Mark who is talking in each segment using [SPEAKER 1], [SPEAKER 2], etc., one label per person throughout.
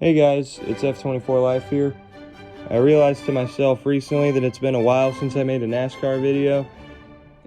[SPEAKER 1] Hey guys, it's F24 Life here. I realized to myself recently that it's been a while since I made a NASCAR video,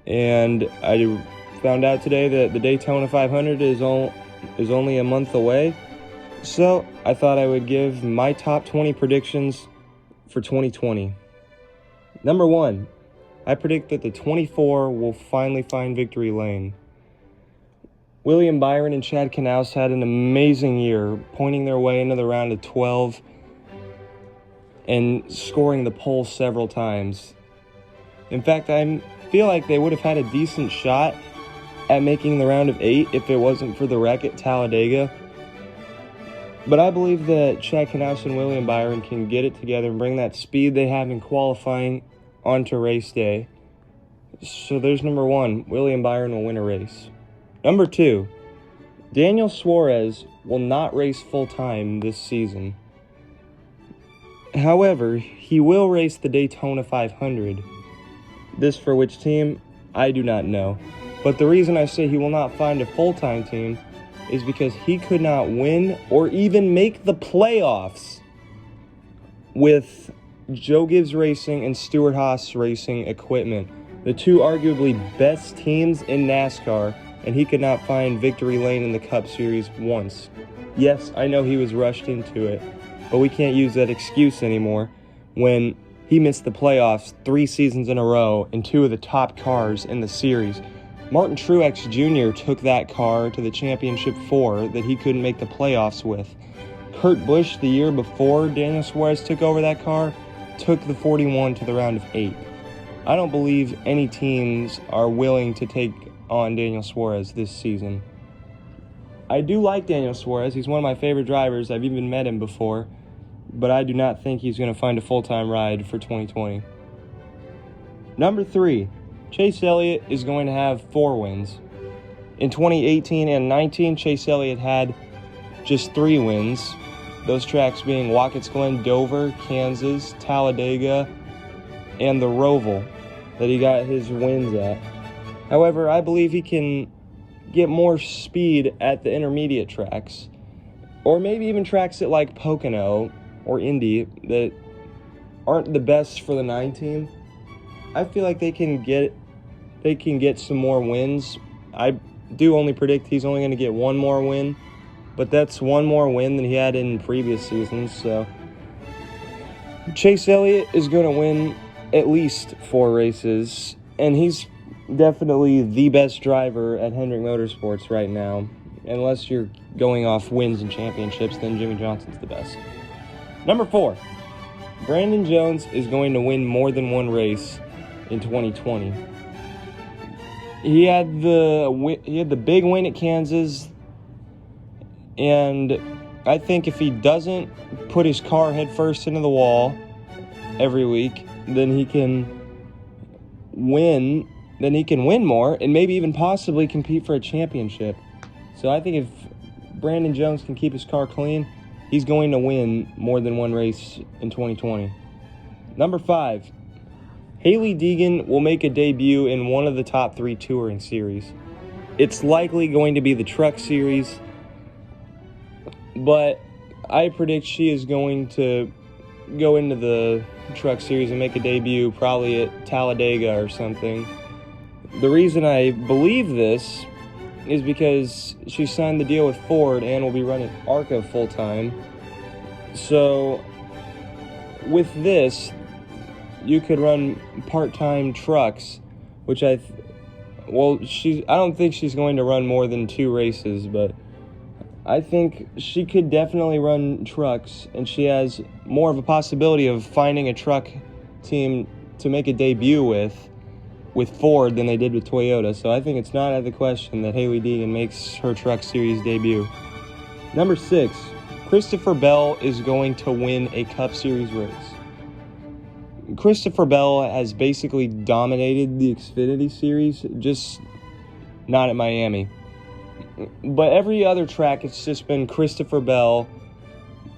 [SPEAKER 1] and I found out today that the Daytona 500 is only a month away. So I thought I would give my top 20 predictions for 2020. Number 1, I predict that the 24 will finally find victory lane. William Byron and Chad Knaus had an amazing year, pointing their way into the round of 12 and scoring the pole several times. In fact, I feel like they would have had a decent shot at making the round of 8 if it wasn't for the wreck at Talladega. But I believe that Chad Knaus and William Byron can get it together and bring that speed they have in qualifying onto race day. So there's number 1, William Byron will win a race. Number 2, Daniel Suarez will not race full-time this season. However, he will race the Daytona 500. This for which team, I do not know. But the reason I say he will not find a full-time team is because he could not win or even make the playoffs with Joe Gibbs Racing and Stewart Haas Racing equipment, the two arguably best teams in NASCAR, and he could not find victory lane in the Cup Series once. Yes, I know he was rushed into it, but we can't use that excuse anymore when he missed the playoffs 3 seasons in a row and 2 of the top cars in the series. Martin Truex Jr. took that car to the championship 4 that he couldn't make the playoffs with. Kurt Busch, the year before Daniel Suarez took over that car, took the 41 to the round of 8. I don't believe any teams are willing to take on Daniel Suarez this season. I do like Daniel Suarez. He's one of my favorite drivers. I've even met him before, but I do not think he's going to find a full-time ride for 2020. Number 3, Chase Elliott is going to have 4 wins. In 2018 and 19, Chase Elliott had just 3 wins, those tracks being Watkins Glen, Dover, Kansas, Talladega, and the Roval that he got his wins at. However, I believe he can get more speed at the intermediate tracks, or maybe even tracks at like Pocono or Indy that aren't the best for the 9 team. I feel like they can get some more wins. I do only predict he's only going to get 1 more win, but that's 1 more win than he had in previous seasons. So Chase Elliott is going to win at least 4 races, and he's definitely the best driver at Hendrick Motorsports right now. Unless you're going off wins and championships, then Jimmy Johnson's the best. Number 4, Brandon Jones is going to win more than 1 race in 2020. He had the big win at Kansas, and I think if he doesn't put his car head first into the wall every week, then he can win more and maybe even possibly compete for a championship. So I think if Brandon Jones can keep his car clean, he's going to win more than 1 race in 2020. Number 5, Hailie Deegan will make a debut in one of the top 3 touring series. It's likely going to be the Truck Series, but I predict she is going to go into the Truck Series and make a debut probably at Talladega or something. The reason I believe this is because she signed the deal with Ford and will be running ARCA full-time. So with this, you could run part-time trucks, which I don't think she's going to run more than 2 races, but I think she could definitely run trucks, and she has more of a possibility of finding a truck team to make a debut with Ford than they did with Toyota. So I think it's not out of the question that Hailie Deegan makes her Truck Series debut. Number 6, Christopher Bell is going to win a Cup Series race. Christopher Bell has basically dominated the Xfinity Series, just not at Miami. But every other track, it's just been Christopher Bell,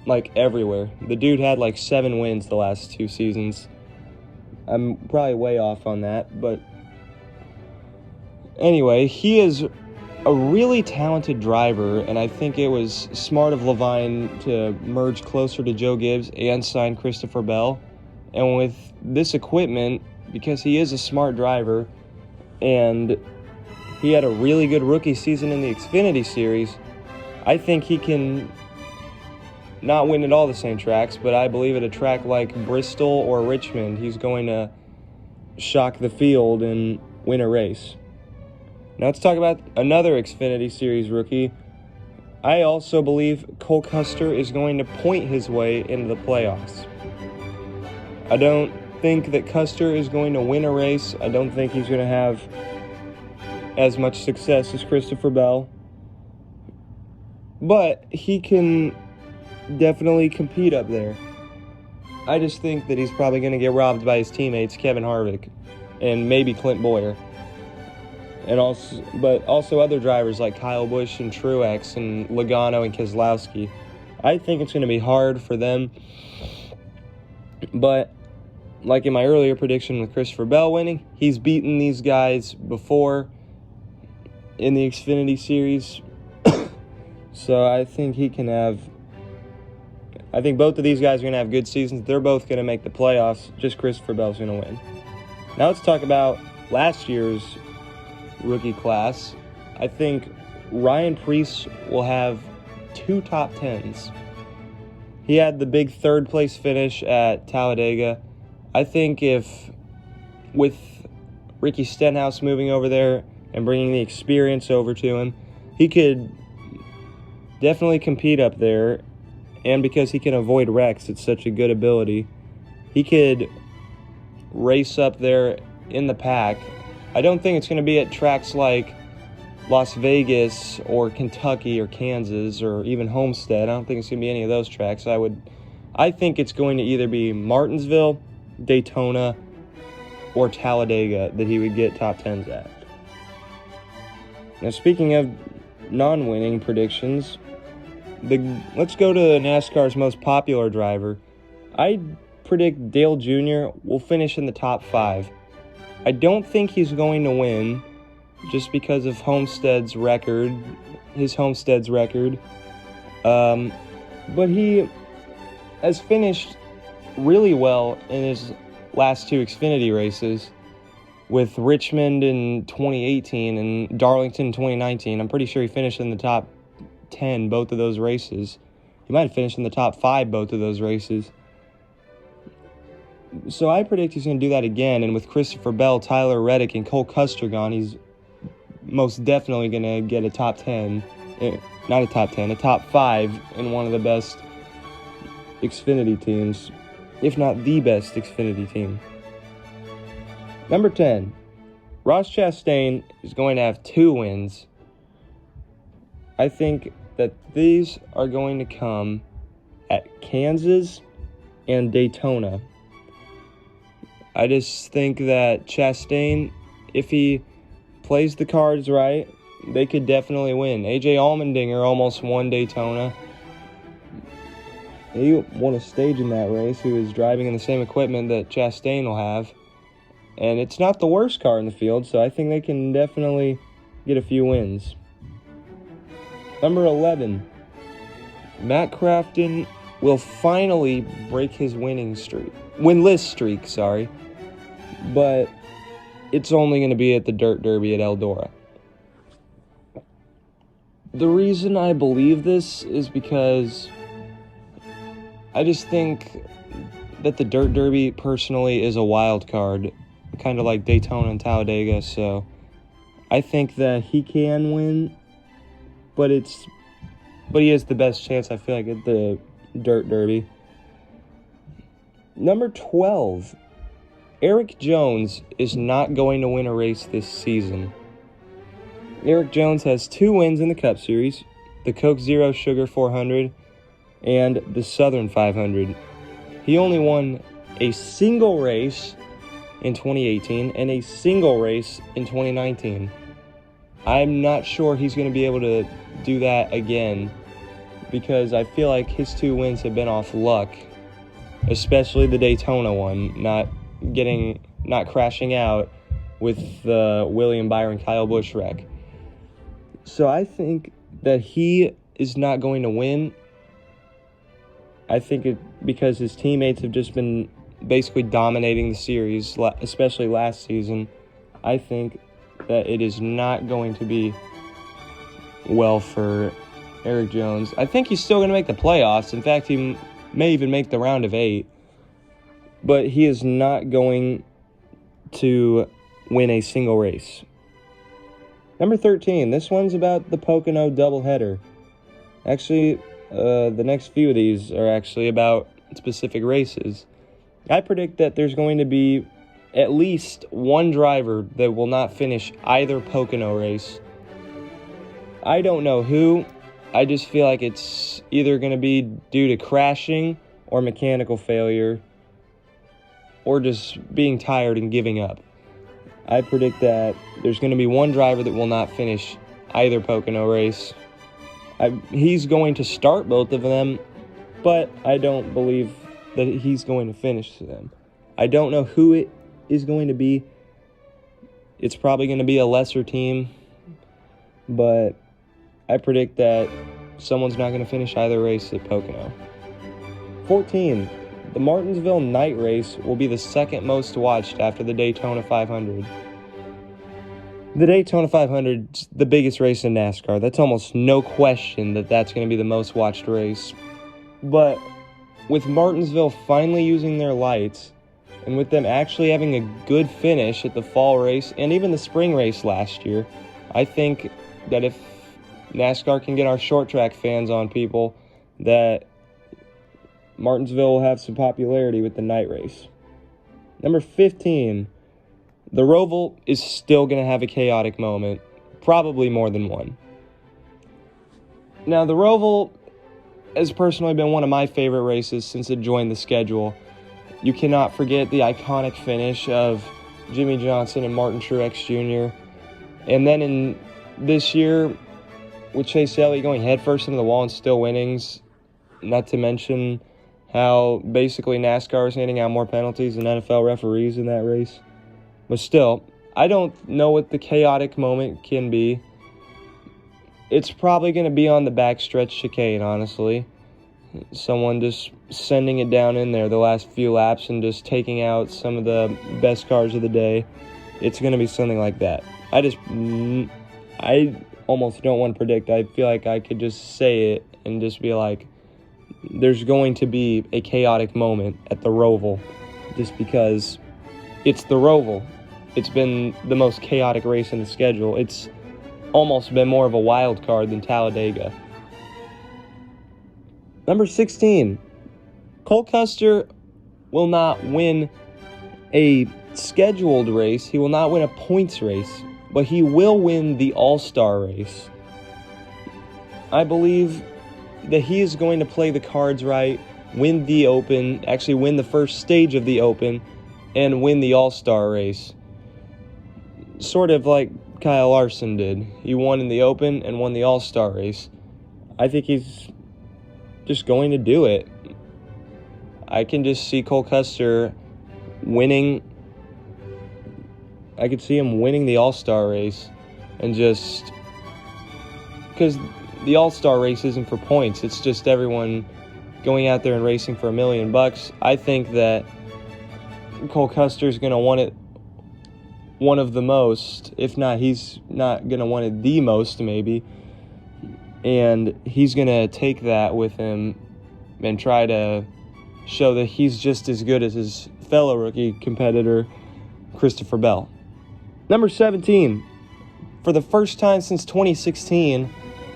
[SPEAKER 1] like, everywhere. The dude had like 7 wins the last 2 seasons. I'm probably way off on that, but anyway, he is a really talented driver, and I think it was smart of Levine to merge closer to Joe Gibbs and sign Christopher Bell. And with this equipment, because he is a smart driver, and he had a really good rookie season in the Xfinity Series, I think he can not win at all the same tracks, but I believe at a track like Bristol or Richmond, he's going to shock the field and win a race. Now let's talk about another Xfinity Series rookie. I also believe Cole Custer is going to point his way into the playoffs. I don't think that Custer is going to win a race. I don't think he's going to have as much success as Christopher Bell. But he can definitely compete up there. I just think that he's probably going to get robbed by his teammates, Kevin Harvick, and maybe Clint Bowyer. But also other drivers like Kyle Busch and Truex and Logano and Keselowski. I think it's going to be hard for them. But like in my earlier prediction with Christopher Bell winning, he's beaten these guys before in the Xfinity Series. So I think both of these guys are going to have good seasons. They're both going to make the playoffs. Just Christopher Bell's going to win. Now let's talk about last year's rookie class. I think Ryan Preece will have 2 top 10s. He had the big third place finish at Talladega. I think if with Ricky Stenhouse moving over there and bringing the experience over to him, he could definitely compete up there. And because he can avoid wrecks, it's such a good ability, he could race up there in the pack. I don't think it's going to be at tracks like Las Vegas or Kentucky or Kansas or even Homestead. I don't think it's going to be any of those tracks. I think it's going to either be Martinsville, Daytona, or Talladega that he would get top 10s at. Now, speaking of non-winning predictions, let's go to NASCAR's most popular driver. I predict Dale Jr. will finish in the top 5. I don't think he's going to win just because of his Homestead's record. But he has finished really well in his last 2 Xfinity races, with Richmond in 2018 and Darlington in 2019. I'm pretty sure he finished in the top 10 both of those races. He might have finished in the top 5 both of those races. So I predict he's going to do that again, and with Christopher Bell, Tyler Reddick, and Cole Custer gone, he's most definitely going to get a top 10. Not a top 10, a top 5 in one of the best Xfinity teams, if not the best Xfinity team. Number 10, Ross Chastain is going to have 2 wins. I think that these are going to come at Kansas and Daytona. I just think that Chastain, if he plays the cards right, they could definitely win. AJ Allmendinger almost won Daytona. He won a stage in that race. He was driving in the same equipment that Chastain will have. And it's not the worst car in the field, so I think they can definitely get a few wins. Number 11, Matt Crafton will finally break his winless streak, but it's only going to be at the Dirt Derby at Eldora. The reason I believe this is because I just think that the Dirt Derby personally is a wild card, kind of like Daytona and Talladega, so I think that he can win, but he has the best chance, I feel like, at the Dirt Derby. Number 12, Erik Jones is not going to win a race this season. Erik Jones has 2 wins in the Cup Series, the Coke Zero Sugar 400 and the Southern 500. He only won a single race in 2018 and a single race in 2019. I'm not sure he's going to be able to do that again, because I feel like his 2 wins have been off luck, especially the Daytona one, not crashing out with the William Byron Kyle Busch wreck. So I think that he is not going to win. I think it because his teammates have just been basically dominating the series, especially last season. I think that it is not going to be well for Erik Jones. I think he's still going to make the playoffs. In fact, he may even make the round of 8. But he is not going to win a single race. Number 13, this one's about the Pocono doubleheader. Actually, the next few of these are actually about specific races. I predict that there's going to be at least one driver that will not finish either Pocono race. I don't know who. I just feel like it's either going to be due to crashing or mechanical failure or just being tired and giving up. I predict that there's going to be one driver that will not finish either Pocono race. He's going to start both of them, but I don't believe that he's going to finish them. I don't know who it is going to be. It's probably going to be a lesser team, but I predict that someone's not going to finish either race at Pocono. 14. The Martinsville night race will be the second most watched after the Daytona 500. The Daytona 500 is the biggest race in NASCAR. That's almost no question that that's going to be the most watched race. But with Martinsville finally using their lights, and with them actually having a good finish at the fall race and even the spring race last year, I think that if NASCAR can get our short track fans on people, that Martinsville will have some popularity with the night race. Number 15, the Roval is still going to have a chaotic moment, probably more than one. Now, the Roval has personally been one of my favorite races since it joined the schedule. You cannot forget the iconic finish of Jimmie Johnson and Martin Truex Jr. And then in this year, with Chase Elliott going headfirst into the wall and still winnings, not to mention how basically NASCAR is handing out more penalties than NFL referees in that race. But still, I don't know what the chaotic moment can be. It's probably going to be on the backstretch chicane, honestly. Someone just sending it down in there the last few laps and just taking out some of the best cars of the day. It's going to be something like that. I almost don't want to predict. I feel like I could just say it and just be like, there's going to be a chaotic moment at the Roval just because it's the Roval. It's been the most chaotic race in the schedule. It's almost been more of a wild card than Talladega. Number 16, Cole Custer will not win a scheduled race. He will not win a points race, but he will win the All-Star race. I believe that he is going to play the cards right, win the Open, actually win the first stage of the Open, and win the All-Star race. Sort of like Kyle Larson did. He won in the Open and won the All-Star race. I think he's just going to do it. I can just see Cole Custer winning. I could see him winning the All-Star race and just because the All-Star race isn't for points. It's just everyone going out there and racing for $1 million. I think that Cole Custer's going to want it one of the most, if not, he's not going to want it the most maybe. And he's going to take that with him and try to show that he's just as good as his fellow rookie competitor, Christopher Bell. Number 17, for the first time since 2016,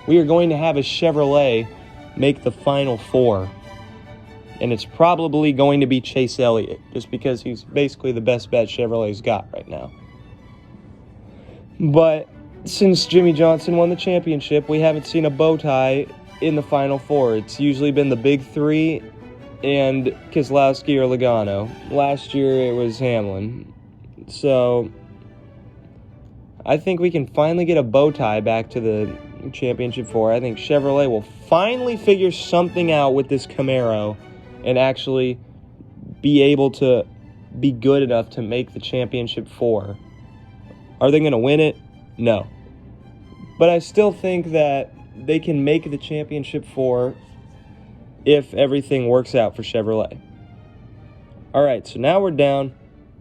[SPEAKER 1] we are going to have a Chevrolet make the Final Four. And it's probably going to be Chase Elliott, just because he's basically the best bet Chevrolet's got right now. But since Jimmie Johnson won the championship, we haven't seen a bow tie in the Final Four. It's usually been the big three and Keselowski or Logano. Last year it was Hamlin. So I think we can finally get a bow tie back to the championship four. I think Chevrolet will finally figure something out with this Camaro and actually be able to be good enough to make the championship four. Are they going to win it? No. But I still think that they can make the championship 4 if everything works out for Chevrolet. All right, so now we're down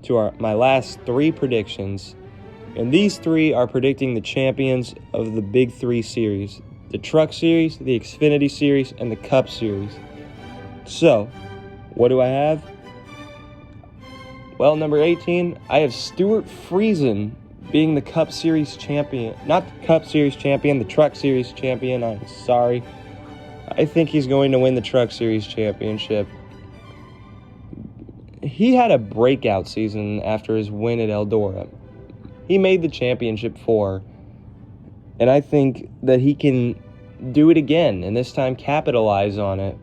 [SPEAKER 1] to my last 3 predictions. And these 3 are predicting the champions of the Big 3 series. The Truck Series, the Xfinity Series, and the Cup Series. So, what do I have? Well, number 18, I have Stuart Friesen being the Cup Series champion. Not the Cup Series champion, the Truck Series champion. I'm sorry. I think he's going to win the Truck Series championship. He had a breakout season after his win at Eldora. He made the championship 4. And I think that he can do it again and this time capitalize on it.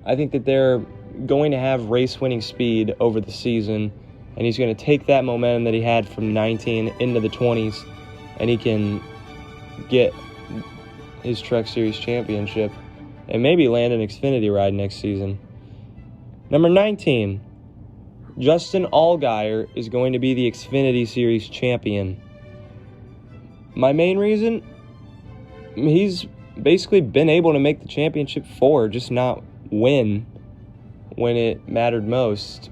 [SPEAKER 1] I think that they're going to have race-winning speed over the season, and he's going to take that momentum that he had from 19 into the 20s, and he can get his Truck Series championship and maybe land an Xfinity ride next season. Number 19, Justin Allgaier is going to be the Xfinity Series champion. My main reason, he's basically been able to make the championship 4, just not win when it mattered most.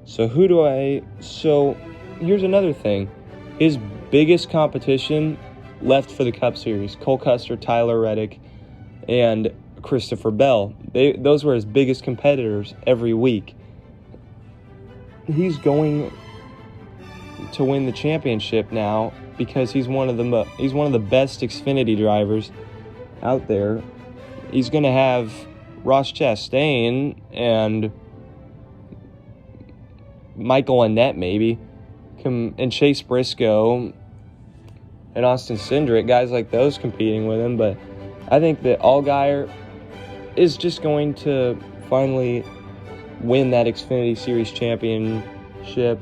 [SPEAKER 1] So here's another thing. His biggest competition left for the Cup Series, Cole Custer, Tyler Reddick, and Christopher Bell. Those were his biggest competitors every week. He's going to win the championship now because he's one of the best Xfinity drivers out there. He's going to have Ross Chastain and Michael Annett maybe, and Chase Briscoe and Austin Cindric, guys like those competing with him. But I think that Allgaier is just going to finally win that Xfinity Series championship,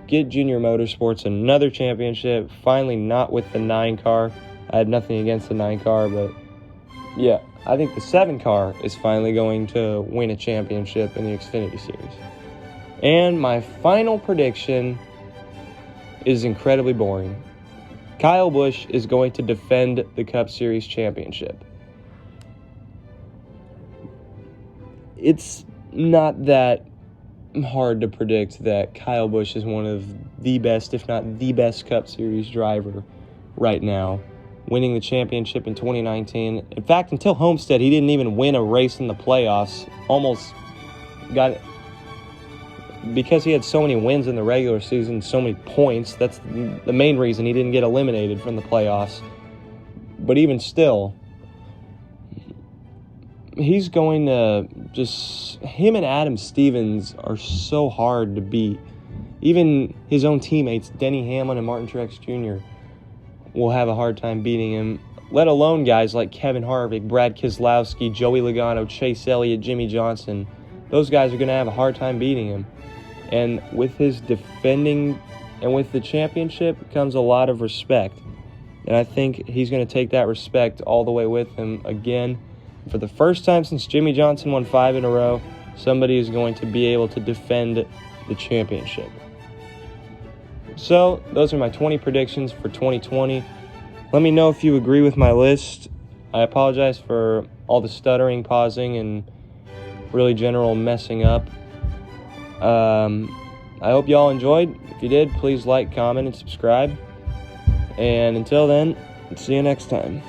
[SPEAKER 1] get Junior Motorsports another championship, finally not with the 9 car. I had nothing against the 9 car, but yeah, I think the 7 car is finally going to win a championship in the Xfinity Series. And my final prediction is incredibly boring. Kyle Busch is going to defend the Cup Series championship. It's not that hard to predict that Kyle Busch is one of the best, if not the best, Cup Series driver right now, winning the championship in 2019. In fact, until Homestead, he didn't even win a race in the playoffs. Almost got it. Because he had so many wins in the regular season, so many points, that's the main reason he didn't get eliminated from the playoffs. But even still, he's going to him and Adam Stevens are so hard to beat. Even his own teammates, Denny Hamlin and Martin Truex Jr., will have a hard time beating him, let alone guys like Kevin Harvick, Brad Keselowski, Joey Logano, Chase Elliott, Jimmy Johnson. Those guys are going to have a hard time beating him. And with his defending and with the championship comes a lot of respect. And I think he's going to take that respect all the way with him again. For the first time since Jimmy Johnson won 5 in a row, somebody is going to be able to defend the championship. So, those are my 20 predictions for 2020. Let me know if you agree with my list. I apologize for all the stuttering, pausing, and really general messing up. I hope y'all enjoyed. If you did, please like, comment, and subscribe. And until then, see you next time.